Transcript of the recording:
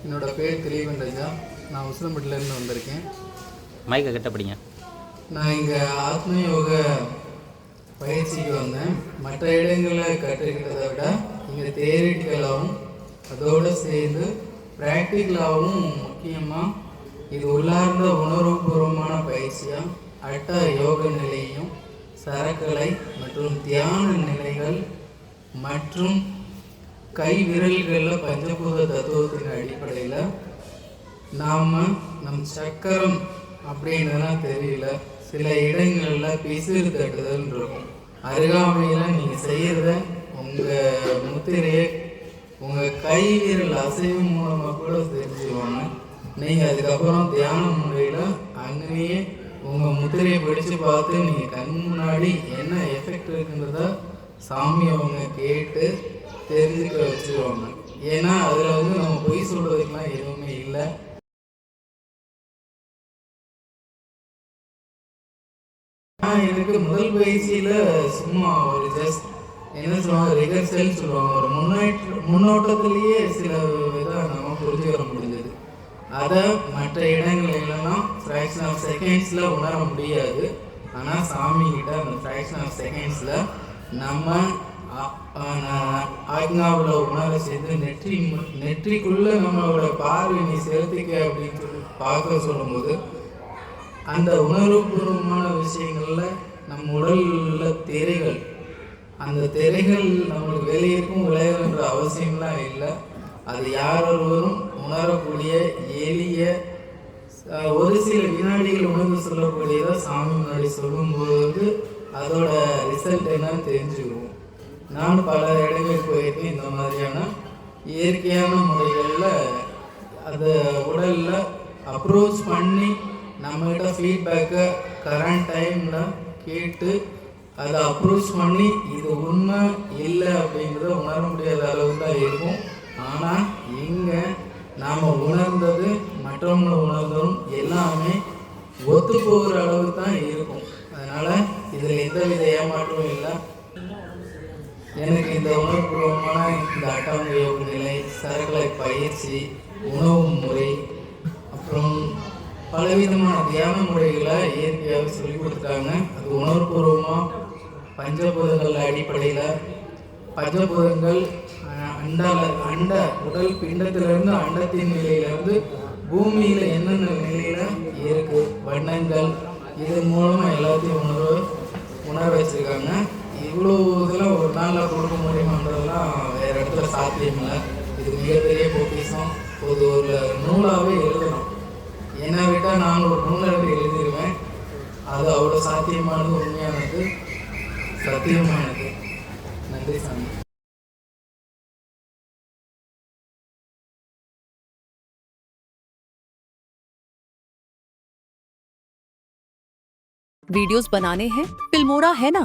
என்னோடய பேர் திலீபன் ராஜா. நான் உசிலம்பட்டிலேருந்து வந்திருக்கேன். மைக்கை கிட்ட படிங்க. நான் இங்கே ஆத்ம யோக பயிற்சிக்கு வந்தேன். மற்ற இடங்களில் கற்றுக்கிட்டதை விட இங்கே தியரிட்டிக்கலாகவும் அதோடு சேர்ந்து ப்ராக்டிக்கலாகவும் முக்கியமாக இது உள்ளார்ந்த உணர்வுபூர்வமான பயிற்சியாக அட்ட யோக நிலையும் சரக்கலை மற்றும் தியான நிலைகள் மற்றும் கை விரல்களில் பஞ்சபூத தத்துவத்தின் அடிப்படையில் நம் சக்கரம் அப்படின்றலாம் தெரியல, சில இடங்களில் பிசிறு தட்டுதல் இருக்கும். அருகாமையில் நீங்கள் செய்கிறத உங்கள் முத்திரையை உங்கள் கை விரல் அசைவு மூலமாக கூட தெரிஞ்சுக்குவாங்க. நீங்கள் அதுக்கப்புறம் தியான முறையில் அங்கேயே உங்கள் முத்திரையை பிடிச்சு பார்த்து நீங்கள் கண் முன்னாடி என்ன எஃபெக்ட் இருக்குன்றத சாமி அவங்க கேட்டு தெரிஞ்சுக்க வச்சுருவாங்க. ஏன்னா அதில் நம்ம பொய் சொல்கிறதுக்கெலாம் எதுவுமே இல்லை. எனக்கு முதல் பயிற்சியில் சும்மா ஒரு ஜஸ்ட் என்ன சொல்லுவாங்க, ரிகர்சல் சொல்லுவாங்க. ஒரு முன்னோட்டத்திலேயே சில இதாக நம்ம புரிஞ்சுக்கிற முடிஞ்சது. அதை மற்ற இடங்களெல்லாம் ஃப்ராக்ஷன் ஆஃப் செகண்ட்ஸில் உணர முடியாது. ஆனால் சாமிக்கிட்ட அந்த ஃப்ராக்ஷன் ஆஃப் செகண்ட்ஸில் நம்ம ஆக்னாவில் உணர செய்து நெற்றிக்குள்ளே நம்மளோட பார்வை நீ செலுத்திக்க அப்படின்னு சொல்லி பார்க்க சொல்லும்போது அந்த உணர்வுபூர்வமான விஷயங்களில் நம்ம உடலில் திரைகள், அந்த திரைகள் நம்மளுக்கு வெளியிருக்கும் விளையாடுன்ற அவசியம்லாம் இல்லை. அது யார் ஒருவரும் உணரக்கூடிய எளிய ஒரு சில வினாடிகள் உணர்ந்து சொல்லக்கூடியதாக சாமி முன்னாடி சொல்லும்போது அதோட ரிசல்ட் என்னன்னு தெரிஞ்சுக்குவோம். நான் பல இடங்களுக்கு போயிருக்கேன். இந்த மாதிரியான இயற்கையான முறைகளில் அதை உடலில் அப்ரோச் பண்ணி நம்மகிட்ட ஃபீட்பேக்கை கரண்ட் டைமில் கேட்டு அதை அப்ரோச் பண்ணி இது உண்மை இல்லை அப்படிங்கிறத உணர முடியாத அளவு தான் இருக்கும். ஆனால் இங்கே நாம் உணர்ந்தது மற்றவங்களை உணர்ந்ததும் எல்லாமே ஒத்து போகிற அளவு தான் இருக்கும். அதனால் இதில் எந்தவித ஏமாற்றமும் இல்லை. எனக்கு இந்த உணர்வுபூர்வமான இந்த அட்டாங்க யோக நிலை, சரக்கலை பயிற்சி, உணவு முறை, அப்புறம் பலவிதமான தியான முறைகளை இயற்கையாக சொல்லிக் கொடுத்துட்டாங்க. அது உணர்வுபூர்வமாக பஞ்சபூதங்கள் அடிப்படையில் பஞ்சபூதங்கள் அண்ட உடல் பிண்டத்திலிருந்து அண்டத்தின் நிலையிலேருந்து பூமியில் என்னென்ன நிலையில் இருக்குது வண்ணங்கள், இதன் மூலமாக எல்லாத்தையும் உணர வச்சுருக்காங்க. இவ்வளோ இதெல்லாம் ஒரு நாளில் கொடுக்க முடியுமான்றதெல்லாம் வேறு இடத்துல சாத்தியம் இல்லை. இது மிகப்பெரிய பொக்கிஷம். ஒரு நூலாகவே எழுதணும். என்னை விட்டால் நான் ஒரு நூலாகவே எழுதிடுவேன். அது அவ்வளோ சாத்தியமானது, உண்மையானது, சத்தியமானது. நன்றி சாமி. वीडियोस बनाने हैं, फिल्मोरा है ना।